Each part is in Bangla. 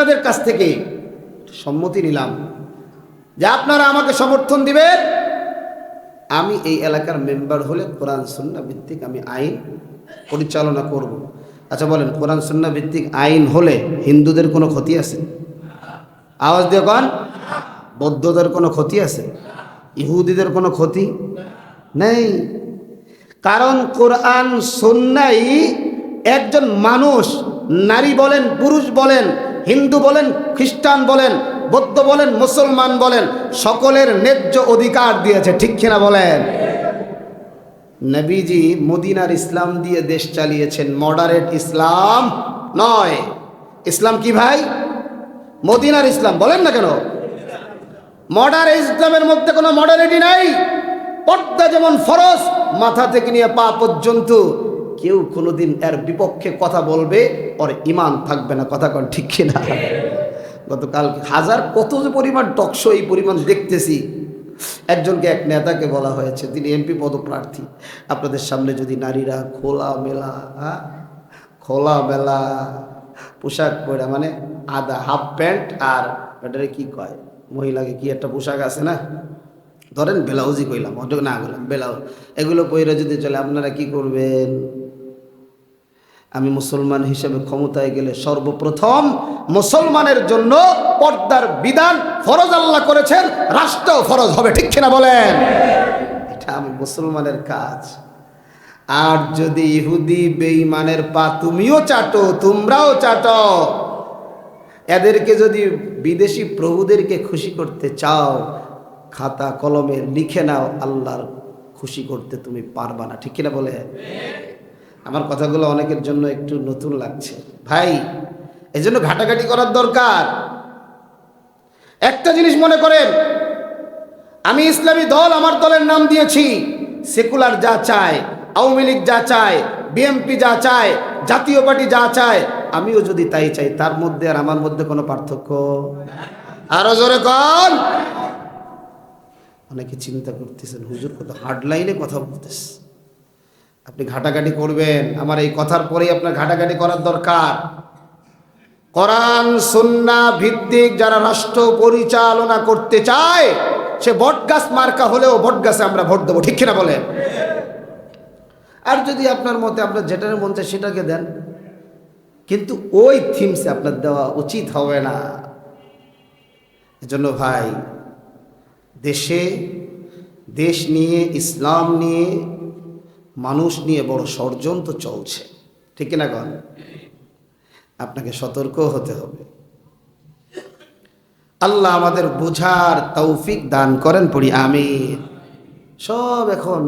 আপনাদের কাছ থেকে সম্মতি নিলাম যে আপনারা আমাকে সমর্থন দিবেন, আমি এই এলাকার মেম্বার হলে কোরআন সুন্নাহ ভিত্তিক আমি আইন পরিচালনা করব। আচ্ছা বলেন, কোরআন সুন্নাহ ভিত্তিক আইন হলে হিন্দুদের কোনো ক্ষতি আছে? আওয়াজ দিয়ে কন। বৌদ্ধদের কোনো ক্ষতি আছে? ইহুদিদের কোনো ক্ষতি নেই। কারণ কোরআন সুন্নাহই একজন মানুষ, নারী বলেন পুরুষ বলেন, হিন্দু বলেন খ্রিস্টান বলেন, বৌদ্ধ বলেন মুসলমান বলেন, সকলের ন্যায্য অধিকার দিয়েছে, ঠিক কিনা বলেন? নবীজি মদিনার ইসলাম দিয়ে দেশ চালিয়েছেন, মডারেট ইসলাম নয়। ইসলাম কি ভাই? মদিনার ইসলাম। বলেন না কেন? মডারেট ইসলামের মধ্যে কোনো মডারেটি নাই। পর্দা যেমন ফরজ, মাথা থেকে নিয়ে পা পর্যন্ত, কেউ কোনোদিন এর বিপক্ষে কথা বলবে ওর ঈমান থাকবে না। কথা কোন ঠিক কিনা? গতকাল হাজার কত যে পরিমাণ টকশো, এই পরিমাণ দেখতেছি। একজনকে, এক নেতাকে বলা হয়েছে, তিনি এমপি পদপ্রার্থী, আপনাদের সামনে যদি নারীরা খোলা মেলা পোশাক পরে, মানে আদা হাফ প্যান্ট আর এটারে কি কয়, মহিলাকে কি একটা পোশাক আছে না, ধরেন ব্লাউজই কইলাম, অটোক না করলাম ব্লাউজ, এগুলো পরে যদি চলে, আপনারা কি করবেন? আমি মুসলমান হিসেবে ক্ষমতায় গেলে সর্বপ্রথম মুসলমানের জন্য পর্দার বিধান ফরজ আল্লাহ করেছেন, রাষ্ট্র ফরজ হবে, ঠিক কিনা বলেন? এটা আমি মুসলমানের কাজ। আর যদি ইহুদি বেঈমানের পা তুমিও চাটো, তোমরাও চাটো, এদেরকে যদি বিদেশি প্রভুদেরকে খুশি করতে চাও, খাতা কলমে লিখে নাও, আল্লাহর খুশি করতে তুমি পারবা না, ঠিক কিনা বলে? আমার কথাগুলো অনেকের জন্য একটু নতুন লাগছে ভাই, এই জন্য ঘাটাঘাটি করার দরকার। একটা জিনিস মনে করেন, আমি ইসলামী দল, আমার দলের নাম দিয়েছি, সেকুলার যা চায়, আওয়ামী লীগ যা চায়, বিএনপি যা চায়, জাতীয় পার্টি যা চায়, আমিও যদি তাই চাই, তার মধ্যে আর আমার মধ্যে কোনো পার্থক্য? আরো জোরে কন। অনেকে চিন্তা করতেছেন, হুজুর কত হার্ড লাইনে কথা বলতেছে, আপনি ঘাটাঘাটি করবেন। আমার এই কথার পরেই আপনার ঘাটাঘাটি করার দরকার। কোরআন সুন্নাহ ভিত্তিক যারা রাষ্ট্র পরিচালনা করতে চায়, সে বটগাছ মার্কা হলেও বটগাছে আমরা ভোট দেবো, ঠিক কিনা বলেন? আর যদি আপনার মতে আপনার যেটার মন চায় সেটাকে দেন, কিন্তু ওই থিমসে আপনার দেওয়া উচিত হবে না। এজন্য ভাই, দেশ নিয়ে, ইসলাম নিয়ে, মানুষ নিয়ে বড় ষড়যন্ত্র চলছে, ঠিক না গণ? আপনাকে সতর্ক হতে হবে। আল্লাহ আমাদের বুঝার তৌফিক দান করেন, পড়ি আমিন। সব এখন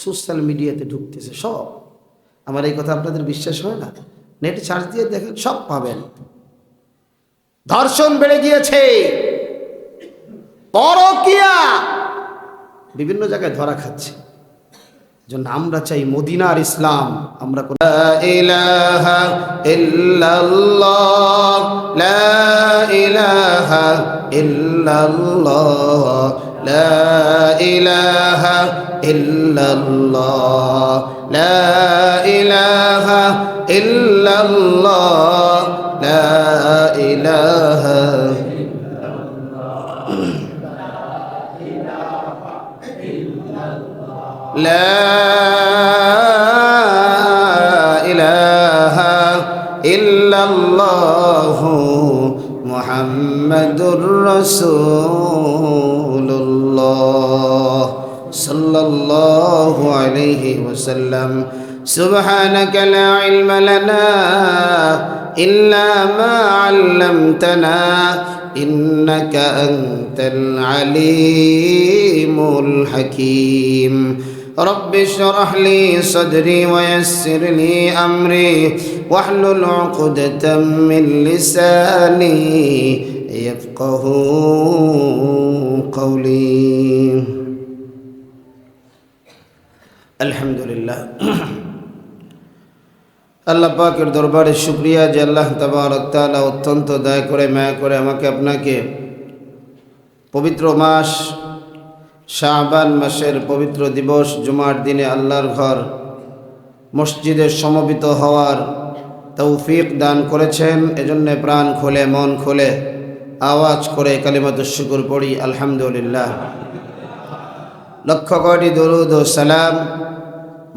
সোশ্যাল মিডিয়াতে ঢুকতেছে সব। আমার এই কথা আপনাদের বিশ্বাস হয় না? নেটে সার্চ দিয়ে দেখেন, সব পাবেন। ধর্ষণ বেড়ে গিয়েছে, পরকীয়া বিভিন্ন জায়গায় ধরা খাচ্ছে। জন্য আমরা চাই মদিনার ইসলাম। আমরা লা ইলাহা ইল্লাল্লাহ, লা ইলাহা ইল্লাল্লাহ, লা ইলাহা ইল্লাল্লাহ, লা ইলাহা ইল্লাল্লাহ, লা ইলাহা লা ইলাহা ইল্লাল্লাহু মুহাম্মাদুর রাসূলুল্লাহ সাল্লাল্লাহু আলাইহি ওয়াসাল্লাম। সুবহানাকা লা ইলমা লানা ইল্লা মা আল্লামতানা ইন্নাকা আনতাল আলিমুল হাকীম। رب اشرح لي صدري ويسر لي أمري واحلل عقدة من لساني يفقه قولي. الحمد لله. আল্লাহ পাকের দরবারে শুকরিয়া যে আল্লাহ তাবারক তাআলা অত্যন্ত দয়া করে মায়া করে আমাকে আপনাকে পবিত্র মাস শাবান মাসের পবিত্র দিবস জুমার দিনে আল্লাহর ঘর মসজিদে সমবেত হওয়ার তৌফিক দান করেছেন। এজন্য প্রাণ খুলে মন খুলে আওয়াজ করে কালিমাতুশ শুকর পড়ি আলহামদুলিল্লাহ। লক্ষ কোটি দরুদ ও সালাম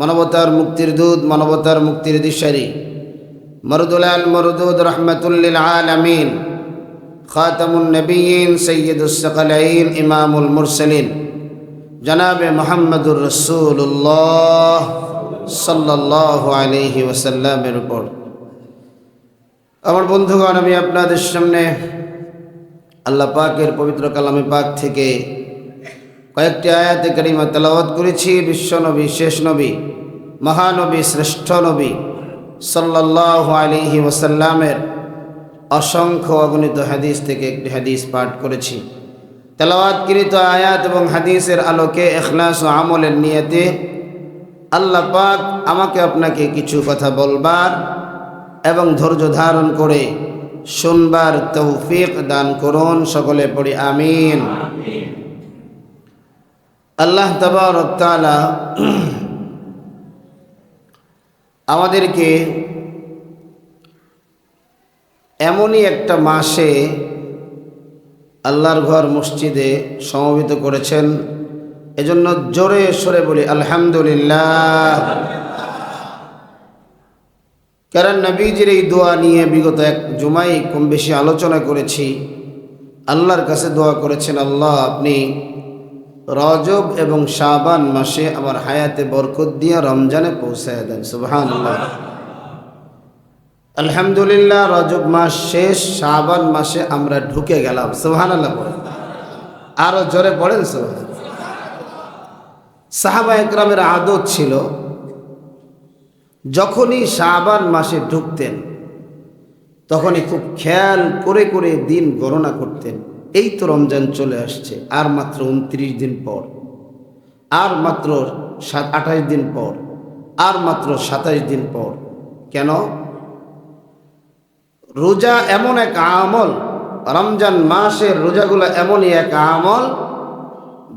মানবতার মুক্তির দূত, মানবতার মুক্তির দিশারি, মরদুল আল মরদুদ রহমাতুল লিল আলামিন, খাতামুন নবিয়্যিন, সাইয়্যিদুস সাকালাইন, ইমামুল মুরসালিন জনাবে মুহাম্মদুর রাসূলুল্লাহ সাল্লাল্লাহু আলাইহি ওয়াসাল্লামের উপর। আমার বন্ধুগণ, আমি আপনাদের সামনে আল্লাহ পাকের পবিত্র কালামে পাক থেকে কয়েকটি আয়াতে কারিমা তেলাওয়াত করেছি। বিশ্বনবী, শেষ নবী, মহানবী, শ্রেষ্ঠ নবী সাল্লাল্লাহু আলাইহি ওয়াসাল্লামের অসংখ্য অগণিত হাদিস থেকে একটি হাদিস পাঠ করেছি। তেলাওয়াতকৃত আয়াত এবং হাদিসের আলোকে ইখলাস ও আমলের নিয়তে আল্লাহ পাক আমাকে আপনাকে কিছু কথা বলবার এবং ধৈর্য ধারণ করে শুনবার তৌফিক দান করুন। সকলে পড়ি আমিন। আল্লাহ তাবারক তাআলা আমাদেরকে এমনই একটা মাসে আল্লাহর ঘর মসজিদে সমবেত করেছেন, এজন্য জোরে সরে বলি আলহামদুলিল্লাহ। কারণ নবীজির এই দোয়া নিয়ে বিগত এক জুমায় কম বেশি আলোচনা করেছি। আল্লাহর কাছে দোয়া করেছেন, আল্লাহ আপনি রজব এবং শাবান মাসে আমার হায়াতে বরকত দিয়ে রমজানে পৌঁছায় দেন। সুবহানাল্লাহ। আলহামদুলিল্লাহ, রজব মাস শেষ, শাবান মাসে আমরা ঢুকে গেলাম। সুবহানাল্লাহ। আরো জোরে পড়েন সুবহানাল্লাহ। সাহাবা একরামের আদত ছিল, যখনই শাবান মাসে ঢুকতেন তখনই খুব খেয়াল করে করে দিন গণনা করতেন। এই তো রমজান চলে আসছে, আর মাত্র 29 দিন পর, আর মাত্র 28 দিন পর, আর মাত্র 27 দিন পর। কেন? রোজা এমন এক আমল, রমজান মাসের রোজাগুলো এমনই এক আমল,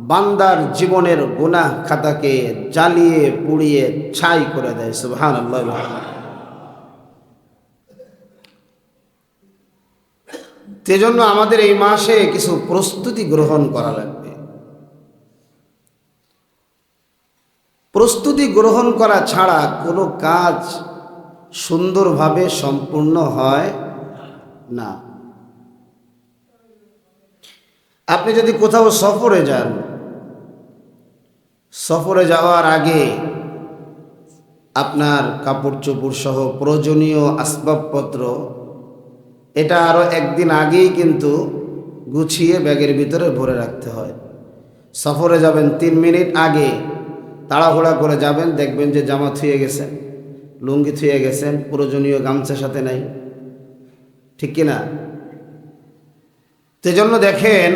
বান্দার জীবনের গুনাহ খাতাকে জ্বালিয়ে পুড়িয়ে ছাই করে দেয়। সুবহানাল্লাহ। সেজন্য আমাদের এই মাসে কিছু প্রস্তুতি গ্রহণ করা লাগবে। প্রস্তুতি গ্রহণ করা ছাড়া কোনো কাজ সুন্দরভাবে সম্পূর্ণ হয় না। আপনি যদি কোথাও সফরে যান, সফরে যাওয়ার আগে আপনার কাপড় চোপড় সহ প্রয়োজনীয় আসবাবপত্র এটা আরও একদিন আগেই কিন্তু গুছিয়ে ব্যাগের ভিতরে ভরে রাখতে হয়। সফরে যাবেন 3 মিনিট আগে তাড়াহুড়া করে যাবেন, দেখবেন যে জামা থুয়ে গেছেন, লুঙ্গি থুয়ে গেছেন, প্রয়োজনীয় গামছা সাথে নাই, ঠিক কিনা? সেজন্য দেখেন,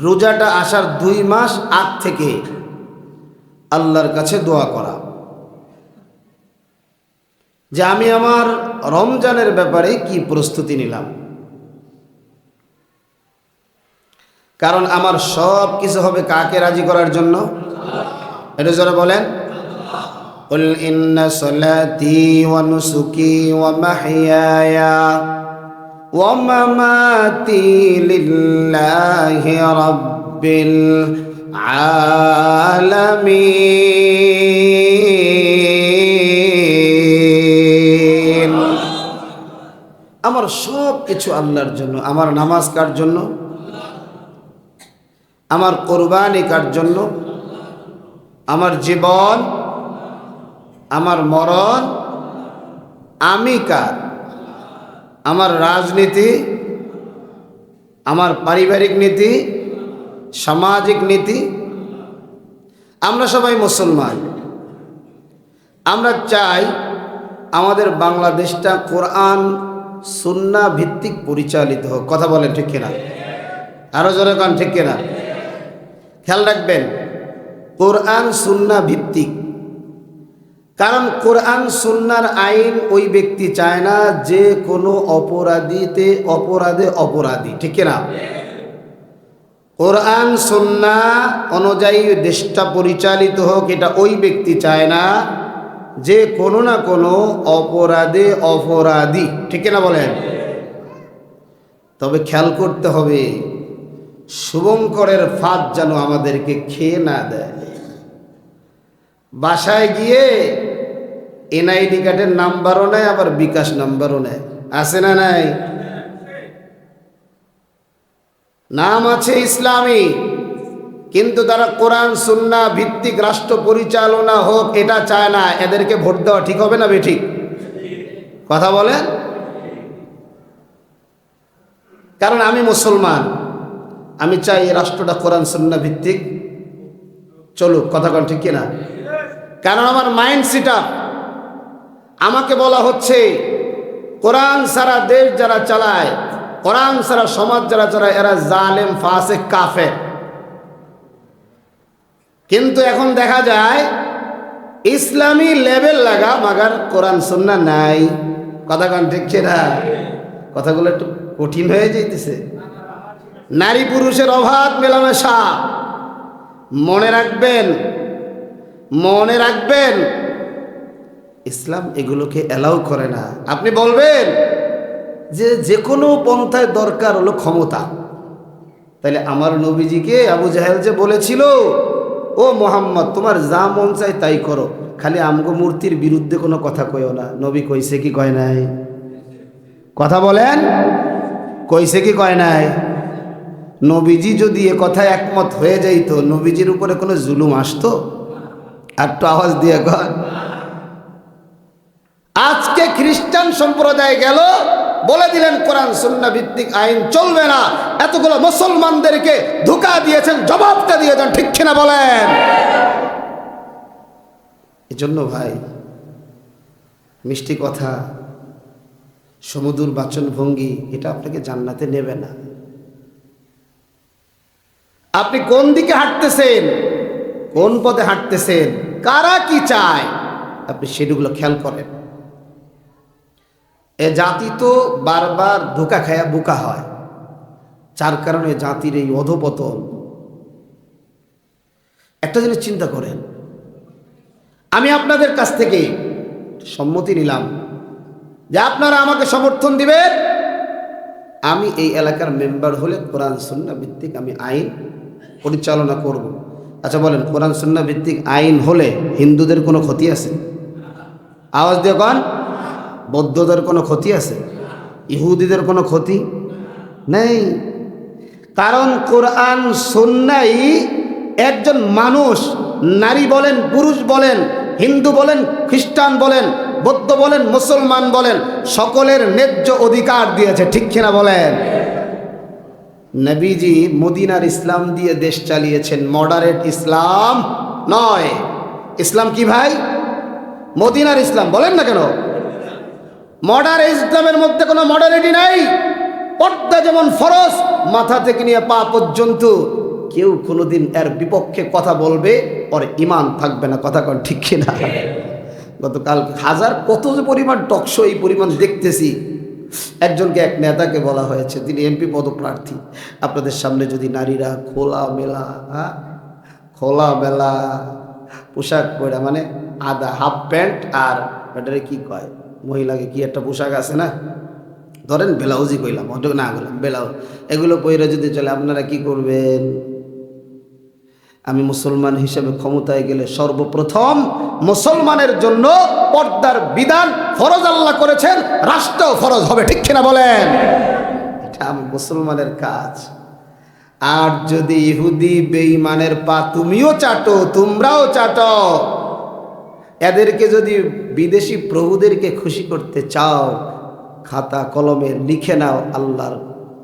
রোজাটা আসার 2 মাস আগ থেকে আল্লাহর কাছে দোয়া করা যে আমি আমার রমজানের ব্যাপারে কি প্রস্তুতি নিলাম। কারণ আমার সব কিছু হবে কাকে রাজি করার জন্য? এটা যারা বলেন, কুল ইন্না সলাতি ওয়া নুসুকি ওয়া মাহইয়ায়া ওয়া মামাতি লিল্লাহি রাব্বিল আলামিন। আমার সব কিছু আল্লাহর জন্য। আমার নামাজ কার জন্য? আমার কোরবানি কার জন্য? আমার জীবন, আমার মরণ আমি কার? আমার রাজনীতি, আমার পারিবারিক নীতি, সামাজিক নীতি, আমরা সবাই মুসলমান। আমরা চাই আমাদের বাংলাদেশটা কোরআন সুন্নাহ ভিত্তিক পরিচালিত হোক। কথা বলেন ঠিক কিনা? আরো জোরে কান ঠিক কিনা? খেয়াল রাখবেন, কোরআন সুন্নাহ ভিত্তিক। কারণ কোরআন সুন্নাহর আইন ওই ব্যক্তি চায় না যে কোনো অপরাধে অপরাধী, ঠিক কিনা? কোরআন সুন্নাহ অনুযায়ী দেশটা পরিচালিত হোক, এটা ওই ব্যক্তি চায় না যে কোনো না কোনো অপরাধে অপরাধী, ঠিক না বলেন? তবে খেয়াল করতে হবে শুভঙ্করের ফাঁদ যেন আমাদেরকে খেয়ে না দেয়। বাসায় গিয়ে এনআইডি কার্ডের নাম্বারও নেয়, আবার বিকাশ নাম্বারও নেয়, আছে না নাই? নাম আছে ইসলামী, কিন্তু তারা কোরআন সুন্নাহ ভিত্তিক রাষ্ট্র পরিচালনা হোক এটা চায় না। এদেরকে ভোট দেওয়া ঠিক হবে না বেঠিক? কথা বলেন। কারণ আমি মুসলমান, আমি চাই এই রাষ্ট্রটা কোরআন সুন্নাহ ভিত্তিক চলুক, কথা কন ঠিক কিনা? কারণ আমার মাইন্ড সেটআপ, আমাকে বলা হচ্ছে কোরআন সারা দেশ যারা চালায়, কোরআন সারা সমাজ যারা চালায়, এরা জালেম, ফাসিক, কাফের। কিন্তু এখন দেখা যায় ইসলামী লেভেল লাগা, মাগার কোরআন সুন্নাহ নাই, কথা কন ঠিক কিনা? কথাগুলো একটু কঠিন হয়ে যাইতেছে। নারী পুরুষের অবাধ মেলামেশা, মনে রাখবেন, মনে রাখবেন, ইসলাম এগুলোকে অ্যালাউ করে না। আপনি বলবেন যে যে কোনো পন্থায় দরকার হলো ক্ষমতা, তাহলে আমার নবীজিকে আবু জাহেল যে বলেছিল, ও মোহাম্মদ তোমার যা মন চাই তাই করো, খালি আমগো মূর্তির বিরুদ্ধে কোনো কথা কইও না। নবী কইছে কি কয় নাই? কথা বলেন, কইছে কি কয় নাই? নবীজি যদি এ কথায় একমত হয়ে যাইত, নবীজির উপরে কোনো জুলুম আসতো? আর একটু আওয়াজ দিয়ে কর। আজকে খ্রিস্টান সম্প্রদায় গেল, বলে দিলেন কোরআন সুন্নাহ ভিত্তিক আইন চলবে না। এতগুলো মুসলমানদেরকে ধোঁকা দিয়েছেন, জবাবটা দিয়েছেন, ঠিক কিনা বলেন? এজন্য ভাই, মিষ্টি কথা, সমুদূর বাচন ভঙ্গি, এটা আপনাকে জান্নাতে নেবে না। আপনি কোন দিকে হাঁটতেছেন, কোন পথে হাঁটতেছেন, কারা কি চায়, আপনি সেগুলো খেয়াল করেন। এ জাতি তো বারবার ধোঁকা খায়া বোকা হয়, যার কারণে জাতির এই অধপতন। একটা জিনিস চিন্তা করেন, আমি আপনাদের কাছ থেকে সম্মতি নিলাম যে আপনারা আমাকে সমর্থন দিবেন, আমি এই এলাকার মেম্বার হলে কোরআন সুন্নাহ ভিত্তিক আমি আইন পরিচালনা করব। আচ্ছা বলেন, কোরআন সুন্নাহ ভিত্তিক আইন হলে হিন্দুদের কোনো ক্ষতি আছে? আওয়াজ দিয়ে কন। বৌদ্ধদের কোনো ক্ষতি আছে? ইহুদিদের কোনো ক্ষতি নেই। কারণ কোরআন সুন্নাহই একজন মানুষ, নারী বলেন, পুরুষ বলেন, হিন্দু বলেন, খ্রিস্টান বলেন, বৌদ্ধ বলেন, মুসলমান বলেন, সকলের ন্যায্য অধিকার দিয়েছে, ঠিক কিনা বলেন? নবীজি মদিনার ইসলাম দিয়ে দেশ চালিয়েছেন, মডারেট ইসলাম নয়। ইসলাম কি ভাই? মদিনার ইসলাম। বলেন না কেন? মডারেট ইসলামের মধ্যে কোনো মডারেটি নাই। পর্দা যেমন ফরজ, মাথা থেকে নিয়ে পা পর্যন্ত, কেউ কোনোদিন এর বিপক্ষে কথা বলবে, ওর ঈমান থাকবে না, কথা কন ঠিক কিনা? গতকাল হাজার কত যে পরিমাণ টকশো, এই পরিমাণ দেখতেছি। একজনকে, এক নেতাকে বলা হয়েছে, তিনি এমপি পদপ্রার্থী, আপনাদের সামনে যদি নারীরা খোলা মেলা পোশাক পরে, মানে আদা হাফ প্যান্ট আর এটারে কি কয়, মহিলাকে কি একটা পোশাক আছে না, ধরেন ব্লাউজই কইলাম, ওটা না বললাম ব্লাউজ, এগুলো পরে যদি চলে, আপনারা কি করবেন? আমি মুসলমান হিসেবে ক্ষমতায় গেলে সর্বপ্রথম মুসলমানের জন্য পর্দার বিধান ফরজ আল্লাহ করেছেন, রাষ্ট্র ফরজ হবে, ঠিক কিনা বলেন? এটা আমি মুসলমানের কাজ। আর যদি ইহুদি বেঈমানের পা তুমিও চাটো, তোমরাও চাটো, এদেরকে যদি বিদেশি প্রভুদেরকে খুশি করতে চাও, খাতা কলমে লিখে নাও, আল্লাহর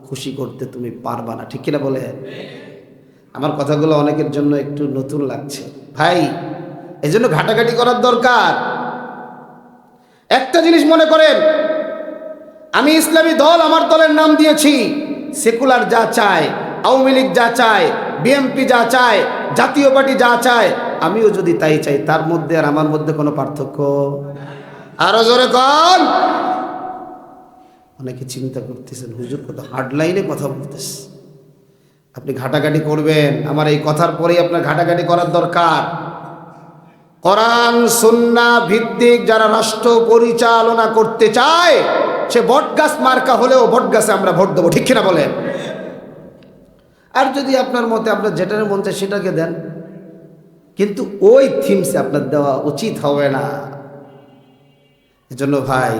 খুশি করতে তুমি পারবা না, ঠিক কিনা বলে? আমার কথাগুলো অনেকের জন্য একটু নতুন লাগছে ভাই, এজন্য ঘাটাঘাটি করার দরকার। একটা জিনিস মনে করেন, আমি ইসলামী দল, আমার দলের নাম দিয়েছি, সেকুলার যা চায়, আওয়ামী লীগ যা চায়, বিএনপি যা চায়, জাতীয় পার্টি যা চায়, আমিও যদি তাই চাই, তার মধ্যে আর আমার মধ্যে কোনো পার্থক্য? আরো জোরে কন। অনেকে চিন্তা করতেছেন, হুজুর কত হার্ড লাইনে কথা বলতেছে। আপনি ঘাটাঘাটি করবেন, আমার এই কথার পরেই আপনার ঘাটাঘাটি করার দরকার। কোরআন সুন্নাহ ভিত্তিক যারা রাষ্ট্র পরিচালনা করতে চায় সে বটগাছ মার্কা হলেও বটগাছে আমরা ভোট দেবো, ঠিক কিনা বলেন? আর যদি আপনার মতে আপনার যেটার মন চায় সেটাকে দেন, কিন্তু ওই থিমসে আপনার দেওয়া উচিত হবে না। এজন্য ভাই,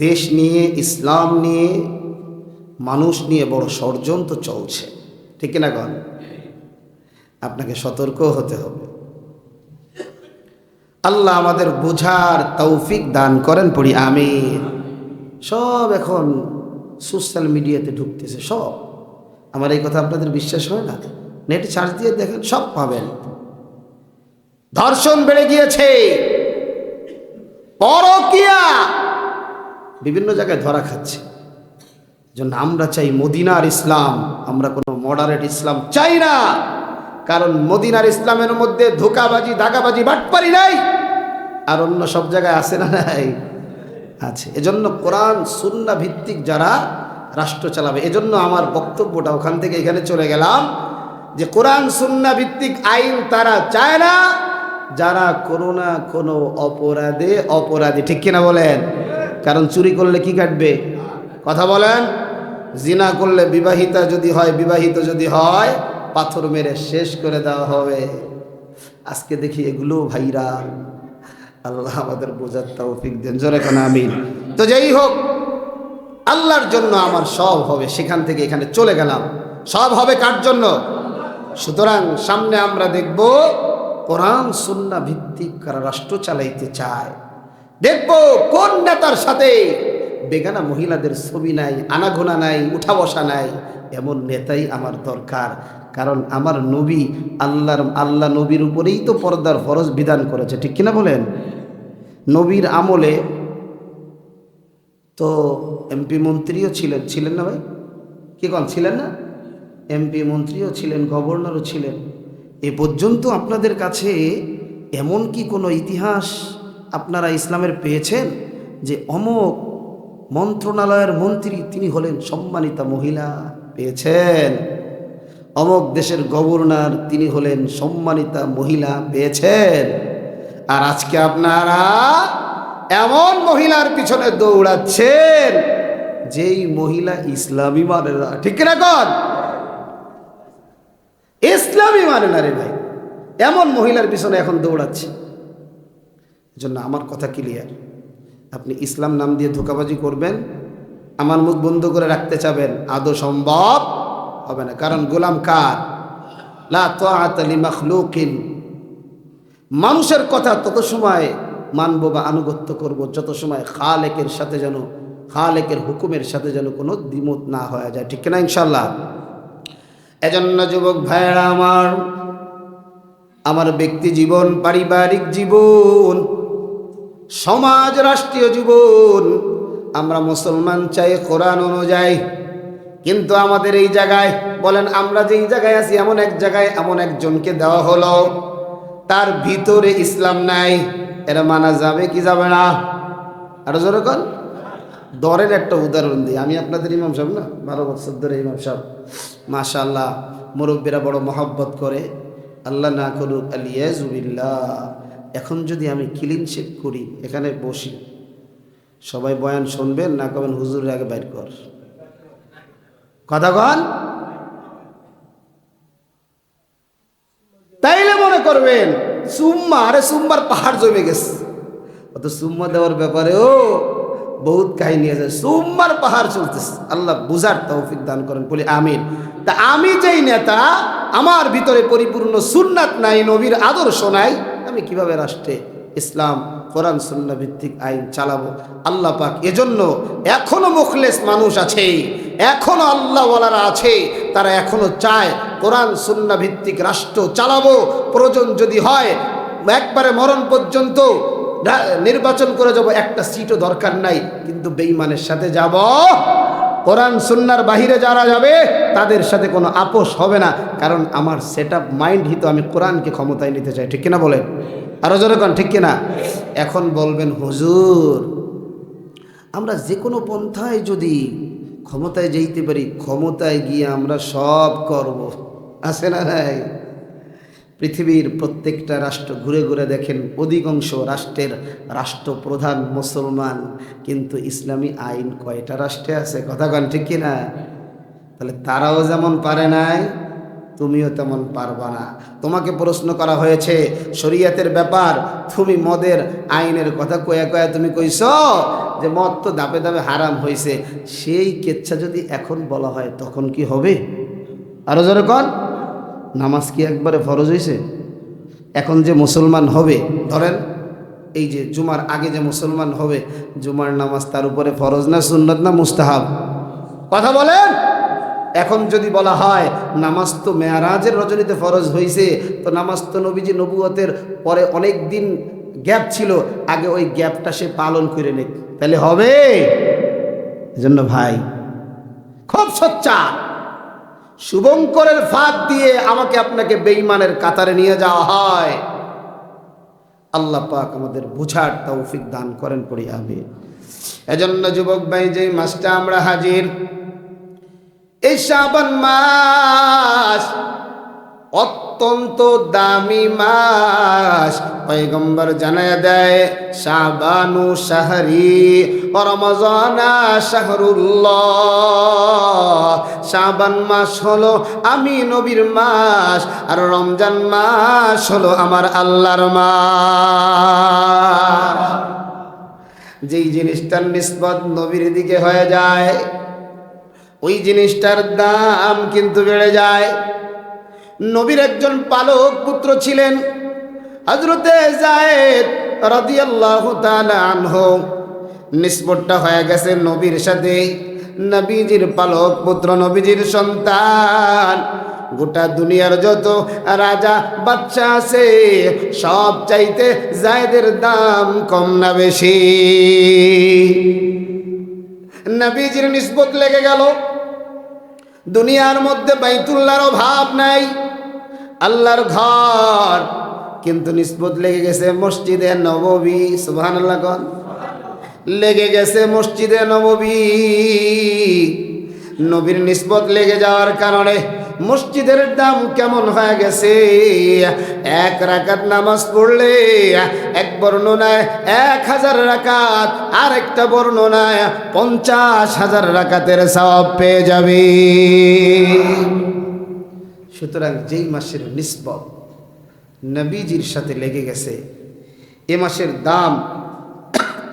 দেশ নিয়ে, ইসলাম নিয়ে, মানুষ নিয়ে বড় ষড়যন্ত্র চলছে, ঠিক কিনা গণ? আপনাকে সতর্ক হতে হবে। আল্লাহ আমাদের বোঝার তৌফিক দান করেন, পড়ি আমিন। সব এখন সোশ্যাল মিডিয়াতে ঢুকতেছে সব। আমার এই কথা আপনাদের বিশ্বাস হয় না? নেটে সার্চ দিয়ে দেখেন, সব পাবেন। ধর্ষণ বেড়ে গিয়েছে, পরকীয়া বিভিন্ন জায়গায় ধরা খাচ্ছে। জন্য আমরা চাই মদিনার ইসলাম, আমরা কোনো মডারেট ইসলাম চাই না। কারণ মদিনার ইসলামের মধ্যে ধোঁকাবাজি, দাগাবাজি, বাটপারি নাই। আর অন্য সব জায়গায় আছে না নাই? আছে। এজন্য কোরআন সুন্নাহ ভিত্তিক যারা রাষ্ট্র চালাবে, এজন্য আমার বক্তব্যটা ওখান থেকে এখানে চলে গেলাম যে কোরআন সুন্নাহ ভিত্তিক আইন তারা চায় না যারা কোনো না কোনো অপরাধী, ঠিক কিনা বলেন? কারণ চুরি করলে কি কাটবে? কথা বলেন। জিনা করলে বিবাহিত যদি হয় পাথর মেরে শেষ করে দেওয়া হবে। আজকে দেখি এগুলো ভাইরাল। আল্লাহ আমাদের বোঝার তৌফিক দেন, জোরে কোন আমিন। তো যাই হোক, আল্লাহর জন্য আমার সব হবে, সেখান থেকে এখানে চলে গেলাম। সব হবে কার জন্য? সুতরাং সামনে আমরা দেখব কোরআন সুন্নাহ ভিত্তিক কারা রাষ্ট্র চালাইতে চায়। দেখব কোন নেতার সাথে বেগানা মহিলাদের ছবি নাই, আনাগোনা নাই, উঠা বসা নাই। এমন নেতাই আমার দরকার। কারণ আমার নবী, আল্লাহ নবীর উপরেই তো পর্দার ফরজ বিধান করেছে, ঠিক কিনা বলেন? নবীর আমলে তো এমপি মন্ত্রীও ছিলেন না ভাই? কি কোন ছিলেন না? এমপি মন্ত্রীও ছিলেন, গভর্নরও ছিলেন। এ পর্যন্ত আপনাদের কাছে এমন কি কোনো ইতিহাস আপনারা ইসলামের পেয়েছেন যে অমুক মন্ত্রণালয়ের মন্ত্রী তিনি হলেন সম্মানিতা মহিলা? পেয়েছেন? অমুক দেশের গভর্নর তিনি হলেন সম্মানিতা মহিলা? পেয়েছেন? আর আজকে আপনারা এমন মহিলার পিছনে দৌড়াচ্ছেন যেই মহিলা ইসলামই মানে না, ঠিক না? কন ইসলামই মানে না রে ভাই, এমন মহিলার পিছনে এখন দৌড়াচ্ছে। এজন্য আমার কথা ক্লিয়ার, আপনি ইসলাম নাম দিয়ে ধোঁকাবাজি করবেন, আমার মুখ বন্ধ করে রাখতে চাবেন, আদৌ সম্ভব হবে না। কারণ গোলাম কার? লা তাআতা লিমাখলুকিন। মানুষের কথা তত সময় মানব বা আনুগত্য করব যত সময় খালেকের হুকুমের সাথে যেন কোনো দ্বিমত না হয়ে যায়, ঠিক না? ইনশাল্লাহ। এজন্য যুবক ভাইয়েরা আমার ব্যক্তি জীবন, পারিবারিক জীবন, সমাজ, রাষ্ট্রীয় জীবন, আমরা মুসলমান চাই কোরআন অনুযায়ী। কিন্তু আমাদের এই জায়গায় বলেন, আমরা যেই জায়গায় আছি এমন এক জায়গায় এমন একজনকে দেওয়া হলো, তার ভিতরে ইসলাম নাই। এরা মানা যাবে কি যাবে না? আরো জোরে কোন। ধরেন একটা উদাহরণ দিই, আমি আপনাদের ইমাম সাহেব না, 12 বছর ধরে ইমাম সাহেব, মাশাআল্লাহ, মুরব্বীরা বড় মহব্বত করে, আল্লাহ না করুক আলিয়াজুবিল্লাহ। এখন যদি আমি ক্লিন শেভ করি, এখানে বসি, সবাই বয়ান শুনবেন না, কবেন হুজুরের আগে বাইর কর, কথা কন, তাইলে মনে করবেন সুম্মা, আরে সুম্মার পাহাড় জমে গেছে। অত সুম্মা দেওয়ার ব্যাপারেও বহুত কাহিনী আছে, সুম্মার পাহাড় চলতেছে। আল্লাহ বুঝার তৌফিক দান করেন, বলি আমিন। তা আমি যেই নেতা, আমার ভিতরে পরিপূর্ণ সুন্নাত নাই, নবীর আদর্শ নাই, আমি কিভাবে রাষ্ট্রে ইসলাম কোরআন সুন্নাহ ভিত্তিক আইন চালাবো? আল্লাহ পাক এজন্য এখনো মুখলেস মানুষ আছে, এখনো আল্লাহওয়ালারা আছে, তারা এখনো চায় কোরআন সুন্নাহ ভিত্তিক রাষ্ট্র চালাবো। প্রয়োজন যদি হয় একবারে মরণ পর্যন্ত নির্বাচন করে যাব, একটা সিটও দরকার নাই, কিন্তু বেঈমানের সাথে যাব। কোরআন সুন্নাহর বাহিরে যারা যাবে তাদের সাথে কোনো আপোষ হবে না। কারণ আমার সেটআপ মাইন্ড হিত আমি কোরআনকে ক্ষমতায় নিতে চাই, ঠিক কিনা বলেন? আরো জোরে কোন, ঠিক কিনা? এখন বলবেন হুজুর, আমরা যে কোনো পন্থায় যদি ক্ষমতায় যেতে পারি, ক্ষমতায় গিয়ে আমরা সব করব, আছে না নাই? পৃথিবীর প্রত্যেকটা রাষ্ট্র ঘুরে ঘুরে দেখেন, অধিকাংশ রাষ্ট্রের রাষ্ট্রপ্রধান মুসলমান, কিন্তু ইসলামী আইন কয়টা রাষ্ট্রে আছে? কথা কন ঠিক কিনা? তাহলে তারাও যেমন পারে নাই, তুমিও তেমন পারবা না। তোমাকে প্রশ্ন করা হয়েছে শরীয়তের ব্যাপার, তুমি মদের আইনের কথা কয়া কয়া তুমি কইছ যে মদ তো দাপে দাপে হারাম হয়েছে, সেই কেচ্ছা যদি এখন বলা হয় তখন কি হবে? আরো জোরে কন। নামাজ কি একবারে ফরজ হয়েছে? এখন যে মুসলমান হবে, ধরেন এই যে জুমার আগে যে মুসলমান হবে, জুমার নামাজ তার উপরে ফরজ না সুন্নত না মুস্তাহাব? কথা বলেন। এখন যদি বলা হয় নামাজ তো মেয়ারাজের রজনীতে ফরজ হয়েছে, তো নামাজ তো নবীজি নবুয়তের পরে অনেক দিন গ্যাপ ছিল, আগে ওই গ্যাপটা সে পালন করে নেক, তাহলে হবে? এজন্য ভাই খুব সোচ্চার, শুভঙ্করের ফাঁদ দিয়ে আমাকে আপনাকে বেঈমানের কাতারে নিয়ে যাওয়া হয়। আল্লাহ পাক আমাদের বুঝার তৌফিক দান করেন, পড়ি আমিন। এজন্য যুবক ভাই, যে মাসটা আমরা হাজির, এই শাবান মাস অত্যন্ত দামি মাস। পয়গম্বর জানায় দেয়, শাবানু শাহরি ও রমজানা শাহরুল্লাহ। শাবান মাস হলো আমি নবীর মাস, আর রমজান মাস হলো আমার আল্লাহর মাস। যেই জিনিসটার নিসবত নবীর দিকে হয়ে যায়, ওই জিনিসটার দাম কিন্তু বেড়ে যায়। নবীর একজন পালক পুত্র ছিলেন হযরতে যায়েদ রাদিয়াল্লাহু তাআলা আনহু, নিসবতটা হয়ে গেছে নবীর সাথে। নবীজির পালক পুত্র, নবীজির সন্তান। গোটা দুনিয়ার যত রাজা বাদশা আছে, সব চাইতে যায়েদের দাম কম না বেশি? নবীজির নিসবত লেগে গেল। দুনিয়ার মধ্যে বাইতুল্লাহর অভাব নাই, আল্লাহর ঘর, কিন্তু নিসবত লেগে গেছে মসজিদে নববী। সুবহানাল্লাহ কোন। লেগে গেছে মসজিদে নববী। নবীর নিসবত লেগে যাওয়ার কারণে মসজিদের দাম কেমন হয়ে গেছে? এক রাকাত নামাজ পড়লে এক বর্ণনায় 1000 রাকাত, আর একটা বর্ণনায় 50,000 রাকাতের সওয়াব পেয়ে যাবে। সুতরাং যেই মাসের নিসবত নবীজির সাথে লেগে গেছে, এ মাসের দাম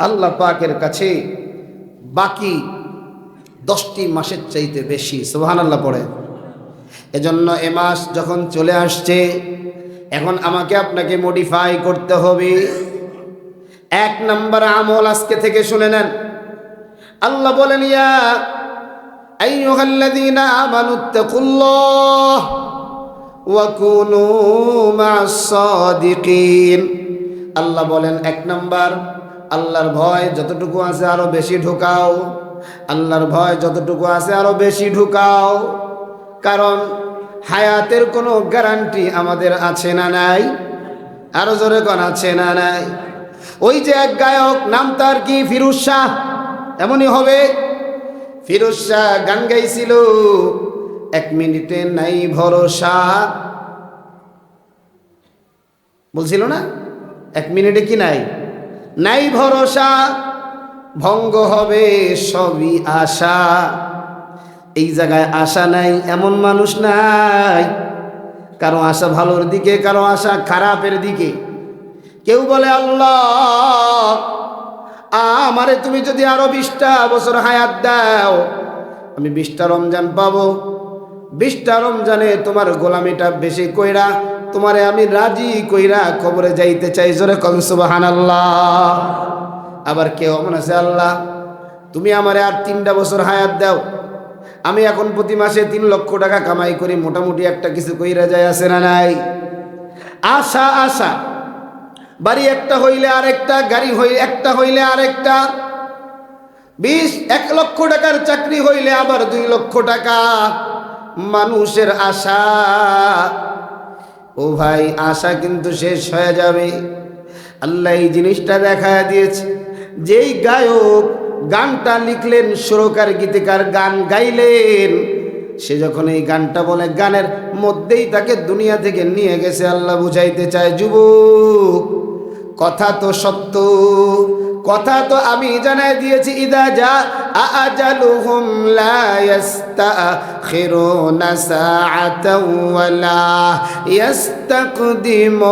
আল্লাহ পাকের কাছে বাকি 10টি মাসের চাইতে বেশি। সুবহানাল্লাহ পড়ে। এজন্য এ মাস যখন চলে আসছে, এখন আমাকে আপনাকে মডিফাই করতে হবে। 1 নম্বর আমল আজকে থেকে শুনে নেন। আল্লাহ বলেন, ইয়া আইয়ুহাল্লাযীনা আমানুত্তাকুল্লাহ ওয়া কুনু মা'আস সাদিকিন। আল্লাহ বলেন 1 নম্বর, আল্লাহর ভয় যতটুকু আছে আরো বেশি ঢুকাও। আল্লাহর ভয় যতটুকু আছে আরো বেশি ঢুকাও। কারণ হায়াতের কোনো গ্যারান্টি আমাদের আছে না নাই? আরো জোরে কোন আছে না নাই? ওই যে এক গায়ক, নাম তার কি, ফিরোজ শাহ, এমনই হবে। ফিরোজ শাহ গান গাইছিল, 1 মিনিটে নাই ভরসা, বলছিল না? 1 মিনিটে কি নাই? নাই ভরসা, ভঙ্গ হবে সবই আশা। এই জায়গায় আশা নাই এমন মানুষ নাই। কারো আশা ভালোর দিকে, কারো আশা খারাপের দিকে। কেউ বলে, আল্লাহ আমারে তুমি যদি আরো 20টা বছর হায়াত দাও, আমি 20টা রমজান পাবো। 20টা রমজানে তোমার গোলামিটা বেশি কইরা তোমারে আমি রাজি কইরা কবরে যাইতে চাই। জোরে কোন সুবহানাল্লাহ। আবার কেউ মনে আছে, আল্লাহ তুমি আমারে আর 3টা বছর হায়াত দাও, আমি এখন প্রতি মাসে 3 লক্ষ টাকা কামাই করি, মোটামুটি একটা কিছু কইরা যায়, আছে না নাই? আশা আশা, বাড়ি একটা হইলে আরেকটা, গাড়ি একটা হইলে আরেকটা, 1 লক্ষ টাকার চাকরি হইলে আবার 2 লক্ষ টাকা। মানুষের আশা, ও ভাই, আশা কিন্তু শেষ হয়ে যাবে। আল্লাহ এই জিনিসটা দেখা দিয়েছে। যেই গায়ক গানটা লিখলেন, সুরকার গীতিকার গান গাইলেন, সে যখন এই গানটা বলে গানের মধ্যেই তাকে দুনিয়া থেকে নিয়ে গেছে। আল্লাহ বুঝাইতে চায়, যুবক কথা তো সত্য, কথা তো আমি জানাই দিয়েছি, ইদা যা আজালুহুম লা ইস্তাখিরুনা সাআতাও ওয়া লা ইস্তাকদিমুন।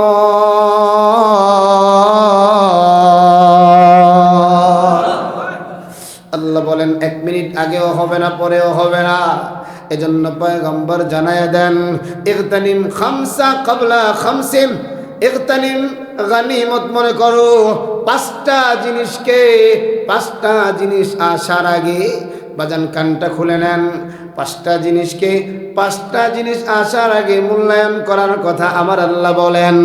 আল্লাহ বলেন 1 মিনিট আগেও হবে না, পরেও হবে না। এজন্য পয়গম্বর জানায়া দেন, ইগতানিম খামসা ক্বাবলা খামসিন, ইগতানিম গনিমত মনে করো 5টা জিনিসকে, 5টা জিনিস আসার আগে, বাজান কানটা খুলে নেন, 5টা জিনিসকে 5টা জিনিস আসার আগে মূল্যায়ন করার কথা আমার আল্লাহ বলেন।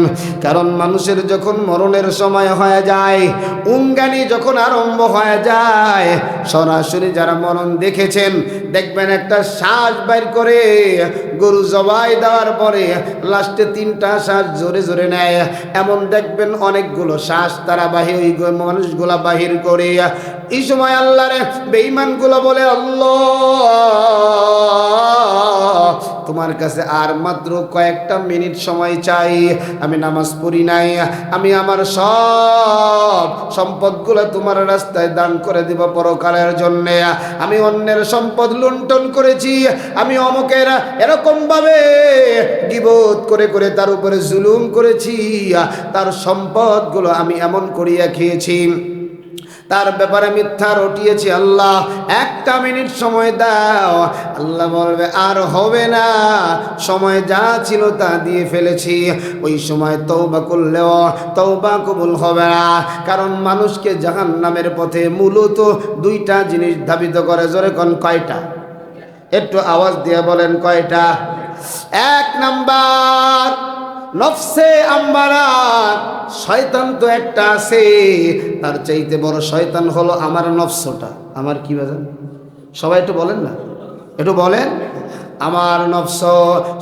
কারণ মানুষের যখন মরণের সময় হয়ে যায়, উঙ্গানি যখন আরম্ভ হয়ে যায়, সরাসরি যারা মরণ দেখেছেন দেখবেন একটা শ্বাস বাইর করে গরু জবাই দেওয়ার পরে লাস্টে 3টা শ্বাস জোরে জোরে নেয়। এমন দেখবেন অনেকগুলো শ্বাস তারা বাহির, ওই মানুষগুলা বাহির করে। এই সময় আল্লাহরে বেঈমানগুলো বলে, আল্লাহ তোমার কাছে আর মাত্র কয়েকটা মিনিট সময় চাই, আমি নামাজ পড়ি নাই, আমি আমার সব সম্পদগুলো তোমার রাস্তায় দান করে দিব পরকালের জন্য, আমি অন্যের সম্পদ লুণ্ঠন করেছি, আমি অমুকের এরকম ভাবে গীবত করে করে তার উপরে জুলুম করেছি, তার সম্পদগুলো আমি এমন করিয়া খেয়েছি, তার ব্যাপারে মিথ্যা রটিয়েছি, আল্লাহ 1টা মিনিট সময় দাও। আল্লাহ বলবে আর হবে না, সময় যা ছিল তা দিয়ে ফেলেছি। ওই সময় তওবা করলেও তওবা কবুল হবে না, কারণ মানুষকে জাহান্নামের পথে মূলত 2টা জিনিস ধাবিত করে। জোরে কোন কয়টা? একটু আওয়াজ দিয়ে বলেন কয়টা? 1 নাম্বার নফসে আম্মারা, শয়তান তো একটা আছে, তার চাইতে বড় শয়তান হলো আমার নফসটা। আমার কি বাজান? সবাই একটু বলেন না, একটু বলেন। আমার নফস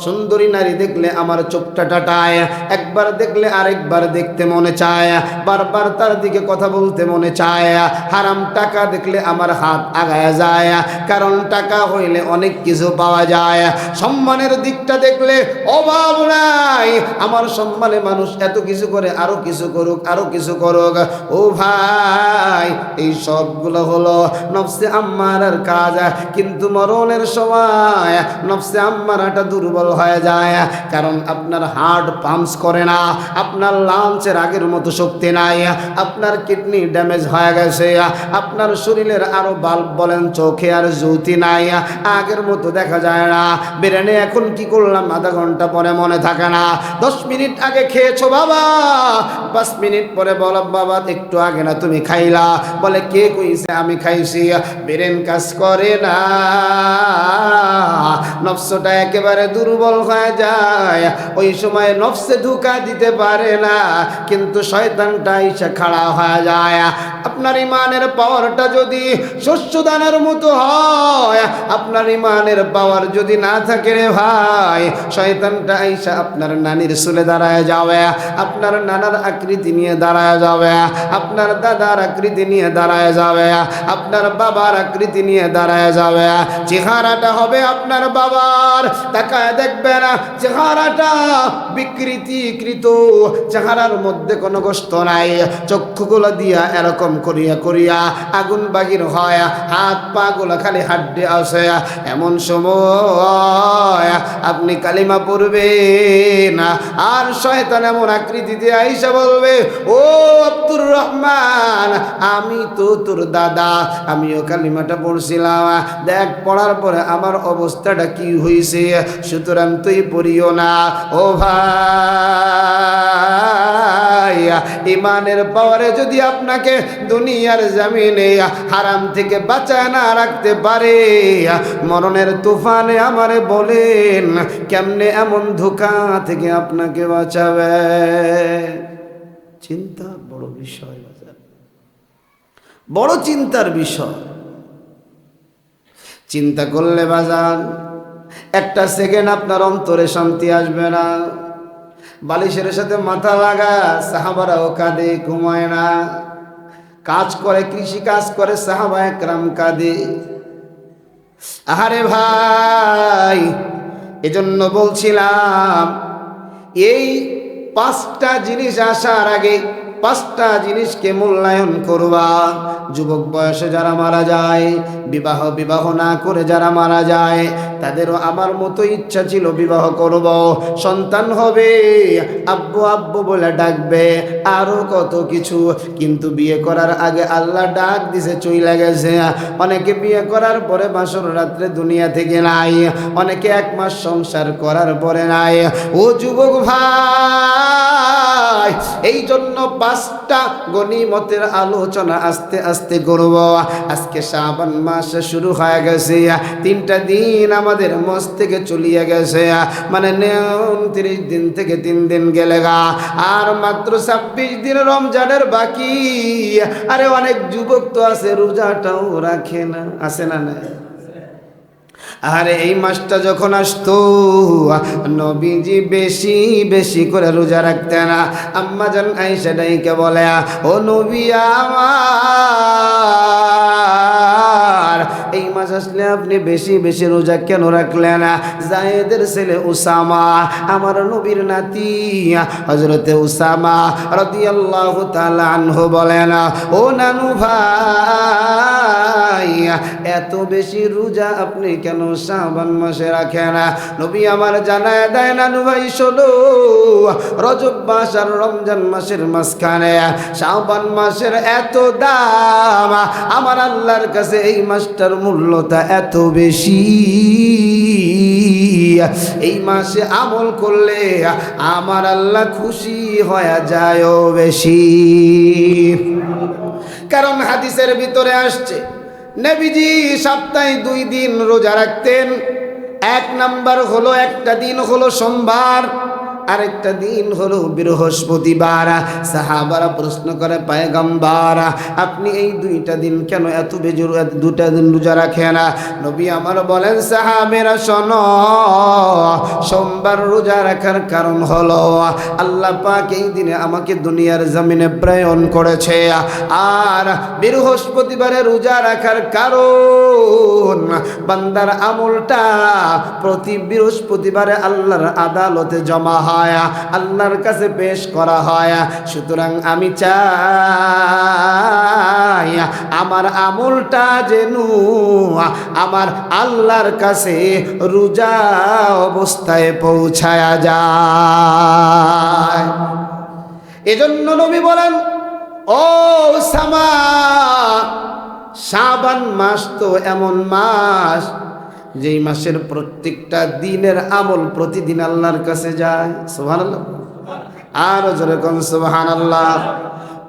সুন্দরী নারী দেখলে আমার চোখটা টাটায়, একবার দেখলে আরেকবার দেখতে মনে চায়, বারবার তার দিকে কথা বলতে মনে চায়। হারাম টাকা দেখলে আমার হাত আগায় যায়, কারণ টাকা হইলে অনেক কিছু পাওয়া যায়। সম্মানের দিকটা দেখলে অভাব নাই, আমার সম্মানে মানুষ এত কিছু করে, আরো কিছু করুক, আরো কিছু করুক। ও ভাই, এই সবগুলো হলো নফসে আম্মারার কাজ। কিন্তু মরণের সময় নফসে আম্মারাটা দুর্বল হয়ে যায়, কারণ আপনার হার্ট পাম্পস করে না, আপনার লাঞ্চের আগের মতো শক্তি নাই, আপনার কিডনি ড্যামেজ হয়ে গেছে, আপনার শরীরের আরো বাল্ব বলেন চোখে আর জ্যোতি নাই, আগের মতো দেখা যায় না। ব্রেনে এখন কি করলাম আধা ঘন্টা পরে মনে থাকে না। 10 মিনিট আগে খেয়েছো বাবা, 5 মিনিট পরে বলো বাবা একটু আগে না তুমি খাইলা, বলে কে কইছে আমি খাইছি। ব্রেন কাজ করে না, নফসটা একেবারে দুর্বল হয়ে যায়। ওই সময় নফসে ধোঁকা দিতে পারে না, কিন্তু শয়তানটা এসে খাড়া হয়ে যায়। আপনার ইমানের পাওয়ারটা যদি শস্য দানের মতো হয়, আপনার ইমানের পাওয়ার যদি না থাকে রে ভাই, শয়তানটা এসে আপনার নানির চুলে দাঁড়ায় যাবে, আপনার নানার আকৃতি নিয়ে দাঁড়ায় যাবে, আপনার দাদার আকৃতি নিয়ে দাঁড়ায় যাবে, আপনার বাবার আকৃতি নিয়ে দাঁড়ায় যাবে। চেহারাটা হবে আপনার বাবার, তাকায় দেখবে না চেহারাটা বিকৃতিকৃত, চেহারার মধ্যে কোনো গোস্ত নাই, চক্ষুগুলো দিয়া এরকম করিয়া করিয়া আগুন বাগির হয়, হাত পা গুলা খালি হাড্ডি আসে। এমন সময় আপনি কালিমা পড়বেন আর শয়তান এমন আকৃতি দিয়ে আইসা বলবে, ও আব্দুর রহমান, আমি তো তোর দাদা, আমিও কালিমাটা পড়ছিলাম, দেখ পড়ার পরে আমার অবস্থাটা কি হয়েছে, সুতরাং তুই পড়িও না। ও ভাই, ইমানের পাওয়ারে যদি আপনাকে দুনিয়ার জমিনে হারাম থেকে বাঁচায় না রাখতে পারে, মরণের তুফানে আমারে বলেন কেমনে এমন ধোঁকা থেকে আপনাকে বাঁচাবে। চিন্তা বড় বিষয়, বড় চিন্তার বিষয়। চিন্তা করলে বাজান একটা সেকেন্ড আপনার অন্তরে শান্তি আসবে না। বালিশের সাথে মাথা লাগা সাহাবারাও কাঁদে, ঘুমায় না। কাজ করে, কৃষি কাজ করে সাহাবা একরাম কাঁদে। আহারে ভাই, এজন্য বলছিলাম এই 5টা জিনিস আসার আগে 5টা জিনিসকে মূল্যায়ন করবা। যুবক বয়সে যারা মারা যায়, বিবাহ না করে যারা মারা যায়, তাদেরও আমার মতো ইচ্ছা ছিল বিবাহ করব, সন্তান হবে, আব্বু আব্বু বলে ডাকবে, আরো কত কিছু। কিন্তু বিয়ে করার আগে আল্লাহ ডাক দিছে চইলা গেছে। অনেকে বিয়ে করার পরে বাসর রাত্রে দুনিয়া থেকে নাই, অনেকে 1 মাস সংসার করার পরে নাই। ও যুবক ভাই, এই জন্য 5টা গনিমতের আলোচনা আস্তে আস্তে করব। আজকে শাবান মাস শুরু হয়ে গেছে, 3টা দিন আমাদের মাস থেকে চলিয়ে গেছে, মানে 29 দিন থেকে 3 দিন গেলে গা, আর মাত্র 26 দিন রমজানের বাকি। আরে অনেক যুবক তো আছে রোজাটাও রাখে না, আছে না? না। আরে এই মাসটা যখন আসতো নবীজি বেশি বেশি করে রোজা রাখতেন। আম্মা জান আয়েশা ডাইকে বলে, ও নবী আমার, এই মাস আসলে আপনি বেশি বেশি রোজা কেন রাখলেন? যায়েদের ছেলে উসামা, আমার নবীর নাতি হযরতে উসামা রাদিয়াল্লাহু তাআলা আনহু বলেন, ও নানু ভাই, এত বেশি রোজা আপনি কেন শাবান মাসে রাখেন? নবী আমার জানায় দেয়, নানু ভাই শোনো, রজব মাস আর রমজান মাসের মাঝখানে শাবান মাসের এত দাম, আমার আল্লাহর কাছে এই মাসটার মূল্যটা এত বেশি। এই মাসে আমল করলে আমার আল্লাহ খুশি হয়ে যায় বেশি। কারণ হাদিসের ভিতরে আসছে নবীজি সপ্তাহে 2 দিন রোজা রাখতেন। 1 নাম্বার হলো, একটা দিন হলো সোমবার, আরেকটা দিন হলো বৃহস্পতিবার। সাহাবারা প্রশ্ন করে, পয়গম্বর আপনি এই 2টা দিন কেন এত বেজোর 2টা দিন রোজা রাখেন? নবী আমার বলেন, সাহাবেরা শোনো, সোমবার রোজা রাখার কারণ হলো আল্লাহ পাক এই দিনে আমাকে দুনিয়ার জমিনে প্রেরণ করেছে, আর বৃহস্পতিবারে রোজা রাখার কারণ বান্দার আমলটা প্রতি বৃহস্পতিবারে আল্লাহর আদালতে জমা হয়, আল্লাহর কাছে পেশ করা হয়। সুতরাং আমি চাই আমার আমলটা যেন আমার আল্লাহর কাছে রোজা অবস্থায় পৌঁছায়া যায়। এজন্য নবী বলেন, ও উসামা, শাবান মাস তো এমন মাস যেই মাসের প্রত্যেকটা দিনের আমল প্রতিদিন আল্লাহর কাছে যায়। সুবহানাল্লাহ, আর জোরে কোন সুবহানাল্লাহ।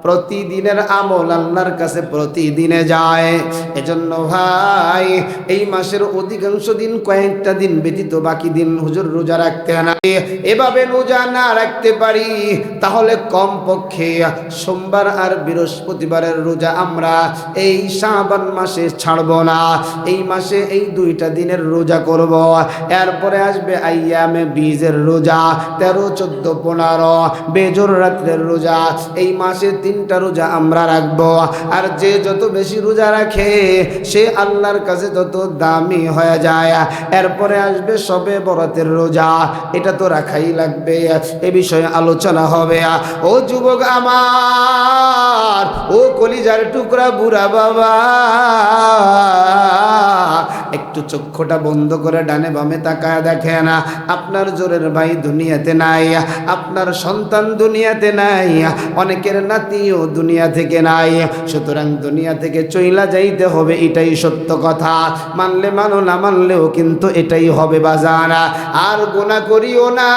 প্রতিদিনের আমল আল্লাহর কাছে প্রতিদিনে যায়। এজন্য ভাই, এই মাসের অধিকাংশ দিন, কয়েকটা দিন ব্যতীত বাকি দিন হুজুর রোজা রাখতে না। এভাবে রোজা না রাখতে পারি তাহলে কমপক্ষে সোমবার আর বৃহস্পতিবারের রোজা আমরা এই শাবান মাসে ছাড়ব না। এই মাসে এই 2টা দিনের রোজা করব। এরপরে আসবে আইয়ামে বীজের রোজা, 13, 14, 15 বেজোর রাত্রের রোজা। এই মাসে 3টা রোজা আমরা রাখবো। আর যে যত বেশি রোজা রাখে সে আল্লাহর কাছে তত দামি হয়ে যায়। এরপরে আসবে শবে বরাতের রোজা, এটা তো রাখাই লাগবে, এ বিষয়ে আলোচনা হবে। ও যুবক আমার, ও কলিজার টুকরা বুড়া বাবা, একটু চক্ষুটা বন্ধ করে ডানে বামে তাকায় দেখেন, আপনার জোরের ভাই দুনিয়াতে নাই, আপনার সন্তান দুনিয়াতে নাই, অনেকের নাতিও দুনিয়া থেকে নাই। সুতরাং দুনিয়া থেকে চইলা যাইতে হবে, এটাই সত্য কথা। মানলে মানো, না মানলেও কিন্তু এটাই হবে বাজানা। আর গুনাহ করিও না,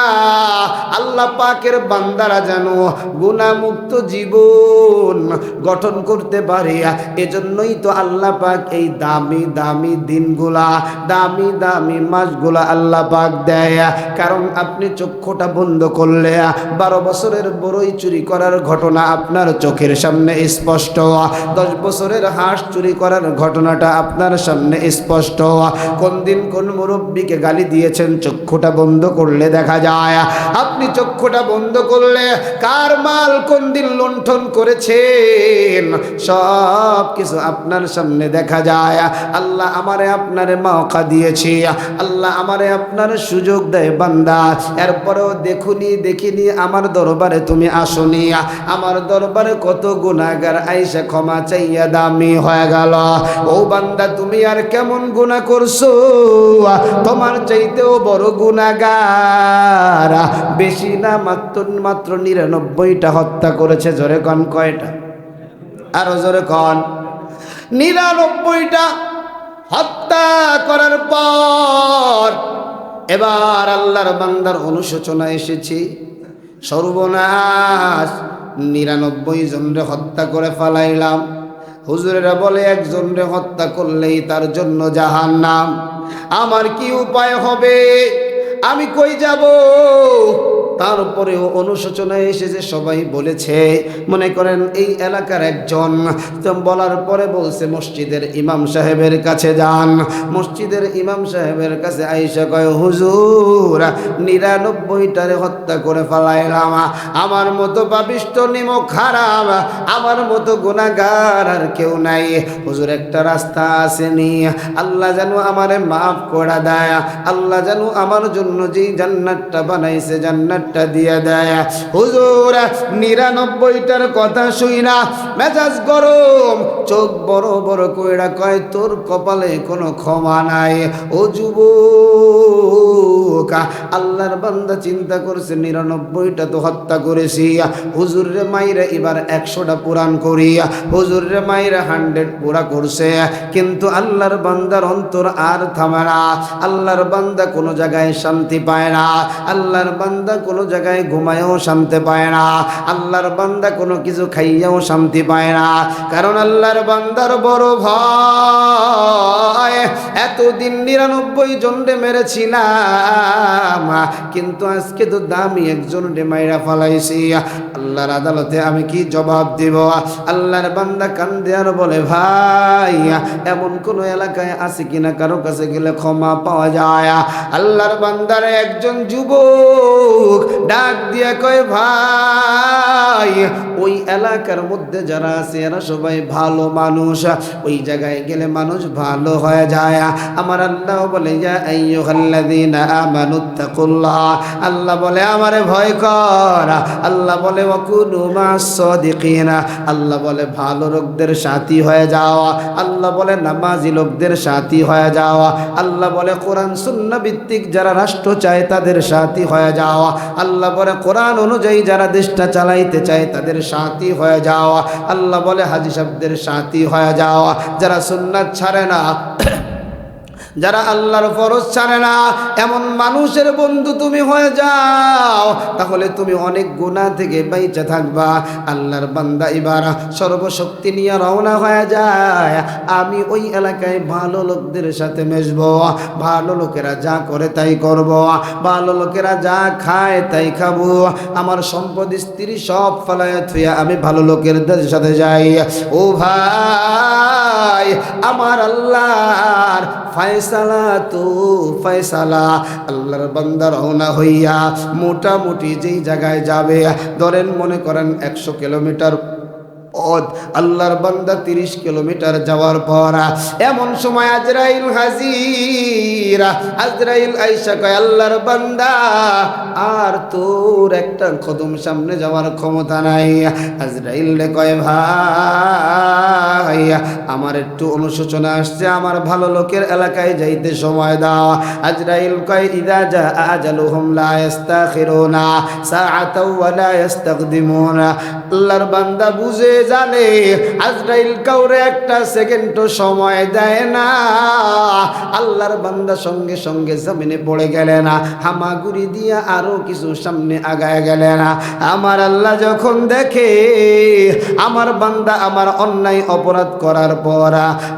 আল্লাহ পাকের বান্দারা যেন গুনাহমুক্ত জীবন গঠন করতে পারে। এজন্যই তো আল্লাহ পাক এই দামি দামি দিনগুলা, দামি দামি মাসগুলা আল্লাহ পাক দেয়। কারণ আপনি চক্ষুটা বন্ধ করলে 12 বছরের বড়ই চুরি করার ঘটনা আপনার চোখের সামনে স্পষ্ট, 10 বছরের হাঁস চুরি করার ঘটনাটা আপনার সামনে স্পষ্ট। কোন দিন কোন মুরব্বীকে গালি দিয়েছেন চক্ষুটা বন্ধ করলে দেখা যায়। আপনি চক্ষুটা বন্ধ করলে কার মাল কোন দিন লুণ্ঠন করেছেন সব কিছু আপনার সামনে দেখা যায়। আল্লাহ আমারে আপনারে মৌকা দিয়েছি, আল্লাহ আমারে আপনার সুযোগ দেয় বান্দা, এরপরেও দেখিনি আমার দরবারে তুমি আসনি, আমার দরবারে কত গুনাহগার আইসা ক্ষমা চাইয়া দামি হয়ে গেল। ও বান্দা তুমি আর কেমন গুনাহ করছো? তোমার চাইতেও বড় গুনাহগার বেশি না, মাত্র 99টা হত্যা করেছে। জোরে কন কয়টা? আরো জোরে কন। 99টা হত্যা করার পর এবার আল্লাহর বান্দার অনুশোচনা এসেছে, সর্বনাশ, 99 জনরে হত্যা করে ফেলাইলাম। হুজুরেরা বলে একজনরে হত্যা করলেই তার জন্য জাহান্নাম। আমার কি উপায় হবে? আমি কই যাব? তারপরেও অনুশোচনা এসেছে, সবাই বলেছে, মনে করেন এই এলাকার একজন বলার পরে বলছে মসজিদের ইমাম সাহেবের কাছে যান। মসজিদের ইমাম সাহেবের কাছে আইসা কয়, হুজুর 99টারে হত্যা করে ফেলাইলাম, আমার মতো পাপিষ্ঠ নিমক খারাপ, আমার মতো গুনাহগার আর কেউ নাই। হুজুর একটা রাস্তা আসেনি, আল্লাহ যেন আমারে মাফ করে দেয়, আল্লাহ যেন আমার জন্য যেই জান্নাতটা বানাইছে জান্নাত দিয়ে দেয়। হুজুর 99টার কথা শুই না মেজাজ গরম, চোখ বড় বড় কইরা কয়, তোর কপালে কোনো ক্ষমা নাই। ও যুবক, আল্লাহর বান্দা চিন্তা করছে 99টা তো হত্যা করেছি, হুজুর রে মাইরা এবার 100টা পুরাণ করি, হুজুর রে মাইরা 100 পুরা করছে। কিন্তু আল্লাহর বান্দার অন্তর আর থামে না, আল্লাহর বান্দা কোনো জায়গায় শান্তি পায় না, আল্লাহর বান্দা কোনো জায়গায় ঘুমায়ও শান্তি পায় না, আল্লাহর বান্দা কোনো কিছু খাইয়াও শান্তি পায় না। কারণ আল্লাহর বান্দার বড় ভয়, এতদিন 99 জনরে মেরেছিলাম, কিন্তু আজকে তো দামি একজনরে মাইরা ফেলাইছি, আল্লাহর আদালতে আমি কি জবাব দিব? আল্লাহর বান্দা কান্দে আর বলে, ভাই এমন কোন এলাকায় আছে কিনা কারো কাছে গেলে ক্ষমা পাওয়া যায়? আল্লাহর বান্দার একজন যুবক ডাক দিয়ে কয়, ভাই ওই এলাকার মধ্যে যারা আছে এরা সবাই ভালো মানুষ, ওই জায়গায় গেলে মানুষ ভালো হয়ে যায়। আমার আল্লাহ বলে, ইয়া আইয়ুহাল্লাযীনা আমানুত্তাকুল্লাহ, আল্লাহ বলে আমারে ভয় কর, আল্লাহ বলে ওয়াকুনু মাস-সাদিকিন, আল্লাহ বলে ভালো লোকদের সাথী হয়ে যাও, আল্লাহ বলে নামাজি লোকদের সাথী হয়ে যাও, আল্লাহ বলে কোরআন সুন্নাহ ভিত্তিক যারা রাষ্ট্র চায় তাদের সাথী হয়ে যাও, আল্লাহ বলে কোরআন অনুযায়ী যারা দেশটা চালাইতে চায় তাদের সাথী হয়ে যাও, আল্লাহ বলে হাজী সাহেবদের সাথী হয়ে যাও, যারা সুন্নাত ছাড়ে না, যারা আল্লাহর ফরজ ছাড়ে না, এমন মানুষের বন্ধু তুমি হয়ে যাও, তাহলে তুমি অনেক গুনাহ থেকে বেঁচে থাকবা। আল্লাহর বান্দা এবার সর্বশক্তি নিয়ে রওনা হয়ে যায়, আমি ওই এলাকায় ভালো লোকদের সাথে মিশবো, ভালো লোকেরা যা করে তাই করব, ভালো লোকেরা যা খায় তাই খাবো, আমার সম্পদ স্ত্রী সব ফেলায় থুয়া আমি ভালো লোকেরদের সাথে যাই। ও ভাই, আমার আল্লাহর ফয়সালা তো ফয়সালা, আল্লাহর বান্দা রওনা হইয়া মোটামুটি যেই জায়গায় যাবে, ধরেন মনে করেন 100 কিলোমিটার পথ, আল্লাহর বান্দা 30 কিলোমিটার যাওয়ার পর এমন সময় আজরাইল হাজির, আজরাইল আইসা কয়, আল্লাহর বান্দা আর তোর একটা কদম সামনে যাওয়ার ক্ষমতা নাই। আজরাইল রে কয়, ভাই আমার একটু অনুশোচনা আসছে, আমার ভালো লোকের এলাকায় যাইতে সময় দাও। আজরাইল কয়, ইযা জা আজালুহুম লা ইস্তাখিরুনা সাআতাও ওয়া লা ইস্তাকদিমুনা, আল্লাহর বান্দা বুঝে জানে আজরাইল কাউরে একটা সেকেন্ডও সময় দেয় না। আল্লাহর বান্দা সঙ্গে সঙ্গে জমিনে পড়ে গেলেন, হামাগুড়ি দিয়া আরো কিছু সামনে আগায় গেলেন। আমার আল্লাহ যখন দেখে আমার বান্দা আমার অন্যায় অপরাধ করার পর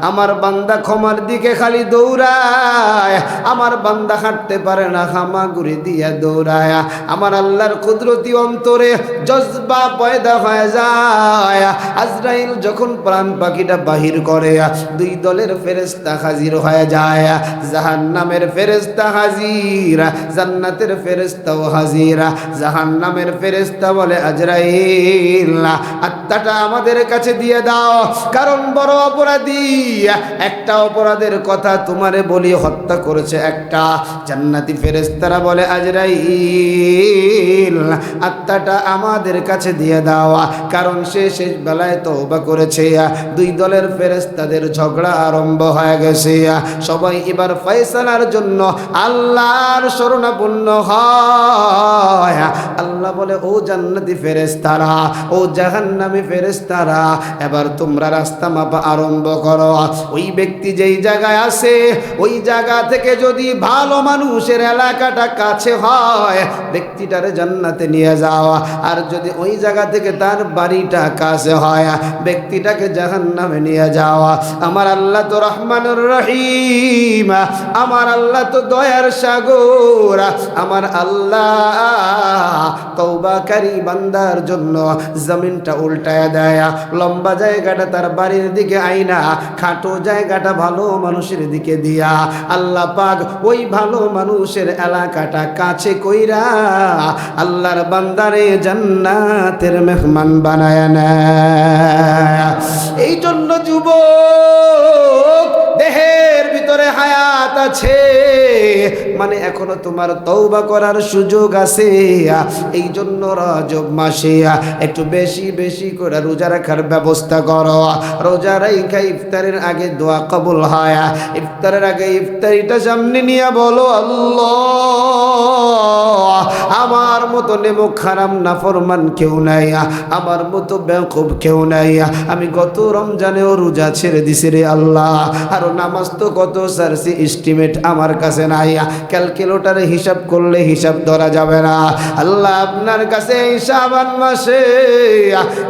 আমার বান্দা ক্ষমার দিকে খালি দৌড়ায়, আমার বান্দা হাঁটতে পারে না, হামাগুড়ি দিয়া দৌড়ায়, আমার আল্লাহর কুদরতি অন্তরে জজবা পয়দা হয়ে যায়। আজরাইল যখন প্রাণ পাখিটা বাহির করে, দুই দলের ফেরেশতা হাজির হয়ে যায়। জাহান্নামের ফেরেশতা হাজির, জান্নাতের ফেরেশতাও হাজির। জাহান্নামের ফেরেশতা বলে আজরাইল আত্মাটা আমাদের কাছে দিয়ে দাও, কারণ বড় অপরাধী, একটা অপরাধের কথা তোমারে বলি হত্যা করেছে একটা। জান্নাতি ফেরেশতারা বলে আজরাইল আত্মাটা আমাদের কাছে দিয়ে দাও, কারণ সে শেষ বেলায় তওবা করেছে। দুই দলের ফেরেশতাদের ঝগড়া আরম্ভ হয়ে গেছে। সবাই এবার ফয়সালার জন্য আল্লাহর শরণাপন্ন হয়। আল্লাহ বলে ও জান্নাতি ফেরেশতারা, ও জাহান্নামী ফেরেশতারা, এবার তোমরা রাস্তা মাপা আরম্ভ করো। ওই ব্যক্তি যেই জায়গায় আছে ওই জায়গা থেকে যদি ভালো মানুষের এলাকাটা কাছে হয় ব্যক্তিটারে জান্নাতে নিয়ে যাওয়া, আর যদি ওই জায়গা থেকে তার বাড়িটা কাছে হয় ব্যক্তিটাকে জাহান্নামে নিয়ে যাওয়া। আমার আল্লাহ তো রহমানুর রহিম, আমার আল্লাহ তো দয়ার সাগর। আমার আল্লাহ তওবাকারী বান্দার জন্য জমিনটা উল্টায়া দেয়, লম্বা জায়গাটা তার বাড়ির দিকে আইনা খাটো জায়গাটা ভালো মানুষের দিকে দিয়া আল্লাহ পাক ওই ভালো মানুষের এলাকাটা কাছে কইরা আল্লাহর বান্দারে জান্নাতের মেহমান বানায় নেয়। এই জন্য যুবক, দেহের ভিতরে হায়াত আছে মানে এখনো তোমার তওবা করার সুযোগ আছে। এই জন্য রজব মাসে একটু বেশি বেশি করে রোজা রাখার ব্যবস্থা করো। রোজা রাখা ইফতারের আগে দোয়া কবুল হয়। ইফতারের আগে ইফতারিটা সামনে নিয়ে বলো আল্লাহ আমার মতো নেমুখ হারাম নাফরমান কেউ নাই, আমার মতো বেকুব কেউ নাই। আমি গত রমজানেও রোজা ছেড়ে দিছি রে আল্লাহ, আর নামাজ তো কত সারছি এস্টিমেট আমার কাছে নাই, ক্যালকুলেটরে হিসাব করলে হিসাব ধরা যাবে না। আল্লাহ আপনার কাছে এই শাবান মাসে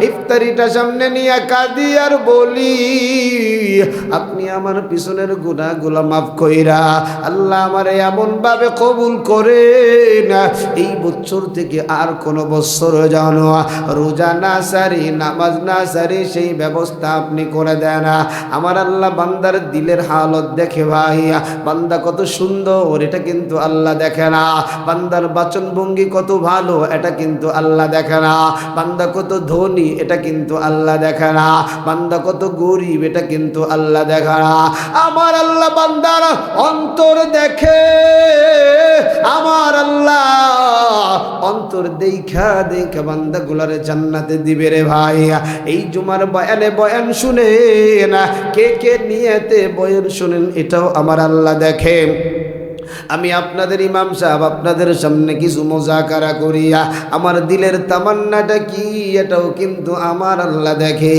ইফতারিটা সামনে নিয়ে কাঁদি আর বলি আপনি আমার পিছনের গুনাহগুলো মাফ কইরা আল্লাহ আমারে এমন ভাবে কবুল করেন এই বছর থেকে আর কোন বছর জানো রোজা না সারি নামাজ না সারি সেই ব্যবস্থা আপনি করে দেন। আমার আল্লাহ বান্দার দিলের হালত দেখে ভাই, বান্দা কত সুন্দর এটা কিন্তু আল্লাহ দেখে না। বান্দার বাচন ভঙ্গি কত ভালো এটা কিন্তু আল্লাহ দেখে না। বান্দা কত ধনী এটা কিন্তু আল্লাহ দেখে না। বান্দা কত গরিব এটা কিন্তু আল্লাহ দেখে না। আমার আল্লাহ বান্দার অন্তর দেখে। আমার আল্লাহ অন্তর দেখা দেখা বান্দা গুলারে জান্নাতে দিবে রে ভাই। এই জুমার বয়ানে বয়ান শুনে না কে কে নিয়েতে বয়ান শুনেন এটাও আমার আল্লাহ দেখে। আমি আপনাদের ইমাম সাহেব আপনাদের সামনে কিছু মুযাকারা করিয়া আমার দিলের তামান্নাটা কি এটাও কিন্তু আমার আল্লাহ দেখে।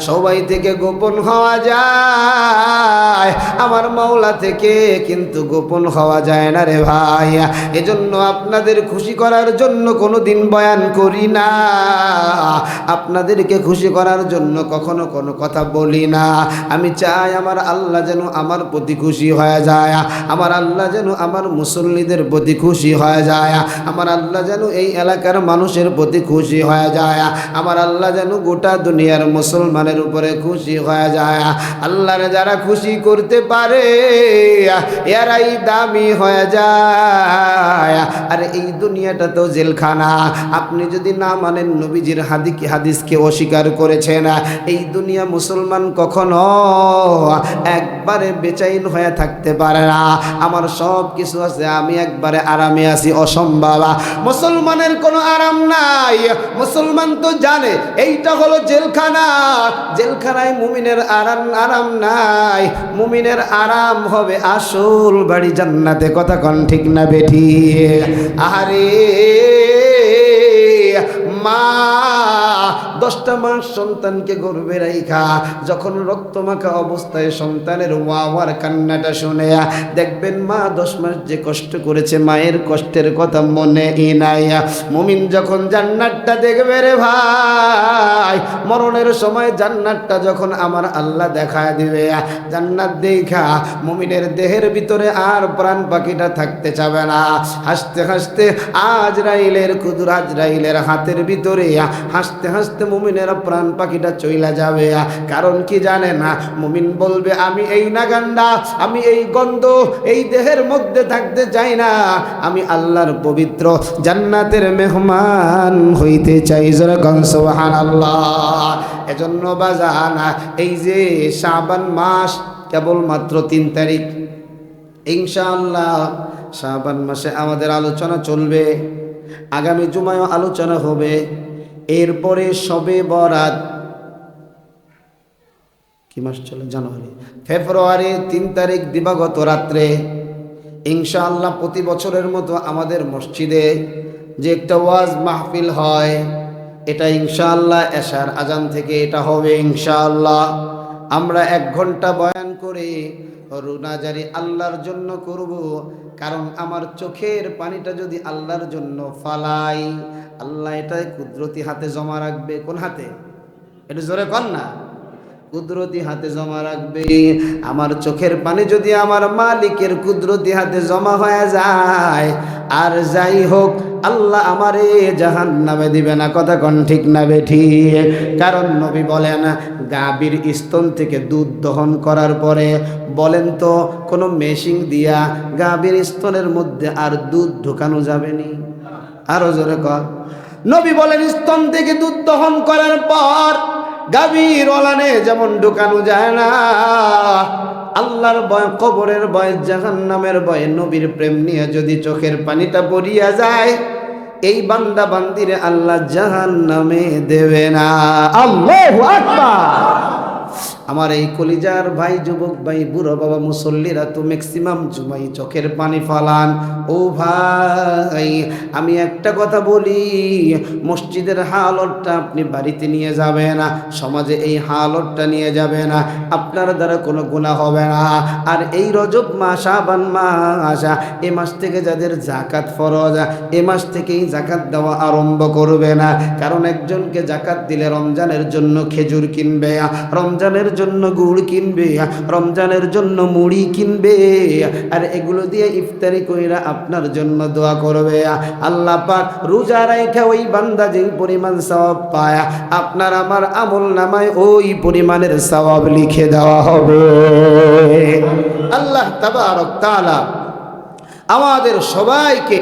সবাই থেকে গোপন হওয়া যায়, আমার মাওলা থেকে কিন্তু গোপন হওয়া যায় না রে ভাই। এজন্য আপনাদের খুশি করার জন্য কোনো দিন বয়ান করি না, আপনাদেরকে খুশি করার জন্য কখনো কোনো কথা বলি না। আমি চাই আমার আল্লাহ যেন আমার প্রতি খুশি হয়ে যায়, আমার আল্লাহ যেন আমার মুসল্লিদের প্রতি খুশি হয়ে যায়, আমার আল্লাহ যেন এই এলাকার মানুষের প্রতি খুশি হয়ে যায়, আমার আল্লাহ যেন গোটা দুনিয়ার মুসলমানের উপরে খুশি হয়ে যায়। আল্লাহর যারা খুশি করতে পারে এরাই দামি হয়ে যায়। আর এই দুনিয়াটা তো জেলখানা। আপনি যদি না মানেন নবীজির হাদিসকে অস্বীকার করেছেন, এই দুনিয়া মুসলমান কখনো একবারে বেচাইন হয়ে থাকতে পারে না। আমার সব কিছু আছে, আমি একবারে আরামে আছি, অসম্ভব। মুসলমানের কোনো আরাম নাই। মুসলমান তো জানে এইটা হলো জেলখানা, জেলখানায় মুমিনের আরাম নাই। মুমিনের আরাম হবে আসল বাড়ি জান্নাতে। কথা কন ঠিক না বেঠি? আরে মা 10টা মাস সন্তানকে গর্ভে রাইখা যখন রক্তমাখা অবস্থায় সন্তানের ওয়াওয়ার কান্নাটা শুনে দেখবেন মা 10 মাস যে কষ্ট করেছে মায়ের কষ্টের কথা মনে নাই। মুমিন যখন জান্নাতটা দেখবে রে ভাই, মরণের সময় জান্নাতটা যখন আমার আল্লাহ দেখায় দিবে, জান্নাত দেখা মুমিনের দেহের ভিতরে আর প্রাণ পাখিটা থাকতে চাবে না। হাসতে হাসতে আজরাইলের কুদুর আজরাইলের হাতের ভিতরে হাসতে হাসতে মুমিনের প্রাণ পাখিটা চইলা যাবে। কারণ কি জানে না, মুমিন বলবে আমি এই নাগান্ডা, আমি এই গন্ধ এই দেহের মধ্যে থাকতে চাই না, আমি আল্লাহর পবিত্র জান্নাতের মেহমান হইতে চাই। জোরে কোন সুবহানাল্লাহ। এজন্য বাজান, এই যে শাবান মাস কেবলমাত্র 3 তারিখ, ইনশাআল্লাহ শাবান মাসে আমাদের আলোচনা চলবে, আগামী জুমায়ও আলোচনা হবে। এরপরে শবে বরাত, কি মাস চলে? জানুয়ারি, ফেব্রুয়ারি 3 তারিখ দিবাগত রাত্রে ইনশাআল্লাহ প্রতি বছরের মতো আমাদের মসজিদে যে একটা ওয়াজ মাহফিল হয়, এটা ইনশাআল্লাহ এশার আজান থেকে এটা হবে ইনশাআল্লাহ। আমরা 1 ঘন্টা বয়ান করে রুনাজারি আল্লাহর জন্য করব। কারণ আমার চোখের পানিটা যদি আল্লাহর জন্য ফালাই, আল্লাহ এটাই কুদরতি হাতে জমা রাখবে। কোন হাতে? এটা জোরে কর না। কুদরতি হাতে জমা রাখবে। আমার চোখের পানি যদি আমার মালিকের কুদরতি হাতে জমা হয়ে যায়, আর যাই হোক আল্লাহ আমারে জাহান্নামে দিবে না। কথা কোন ঠিক না বেঠিক? কারণ নবী বলেন, গাভীর স্তন থেকে দুধ দহন করার পরে বলেন তো কোনো মেশিন দিয়া গাভীর স্তনের মধ্যে আর দুধ ঢোকানো যাবে নি? আরো জোরে কর। নবী বলেন স্তন থেকে দুধ দহন করার পর গাভীর ওলানে যেমন ঢোকানো যায় না, আল্লাহর ভয়, কবরের ভয়, জাহান্নামের ভয়, নবীর প্রেম নিয়ে যদি চোখের পানিটা পড়িয়া যায়, এই বান্দা বান্দিরে আল্লাহ জাহান্নামে দেবে না। আল্লাহু আকবার। আমার এই কলিজার ভাই, যুবক ভাই, বুড়ো বাবা, মুসল্লিরা তো ম্যাক্সিমাম জুমাই চোখের পানি ফালান। ও ভাই, আমি একটা কথা বলি, মসজিদের হালতটা আপনি বাড়িতে নিয়ে যাবে না, সমাজে এই হালতটা নিয়ে যাবে না, আপনার দ্বারা কোনো গুনাহ হবে না। আর এই রজব মাস, শাবান মাস, এ মাস থেকে যাদের জাকাত ফরজ, এ মাস থেকেই জাকাত দেওয়া আরম্ভ করবে না। কারণ একজনকে জাকাত দিলে রমজানের জন্য খেজুর কিনবে, রমজানের জন্য গুড় কিনবে, রমজানের জন্য মুড়ি কিনবে, আর এগুলো দিয়ে ইফতারি কইরা আপনার জন্য দোয়া করবে। আল্লাহ পাক রোজা রাখা ওই বান্দা যেই পরিমাণ সওয়াব পায়, আপনার আমার আমল নামায় ওই পরিমাণের সওয়াব লিখে দেওয়া হবে। আল্লাহ তাবারক তাআলা আমাদের সবাইকে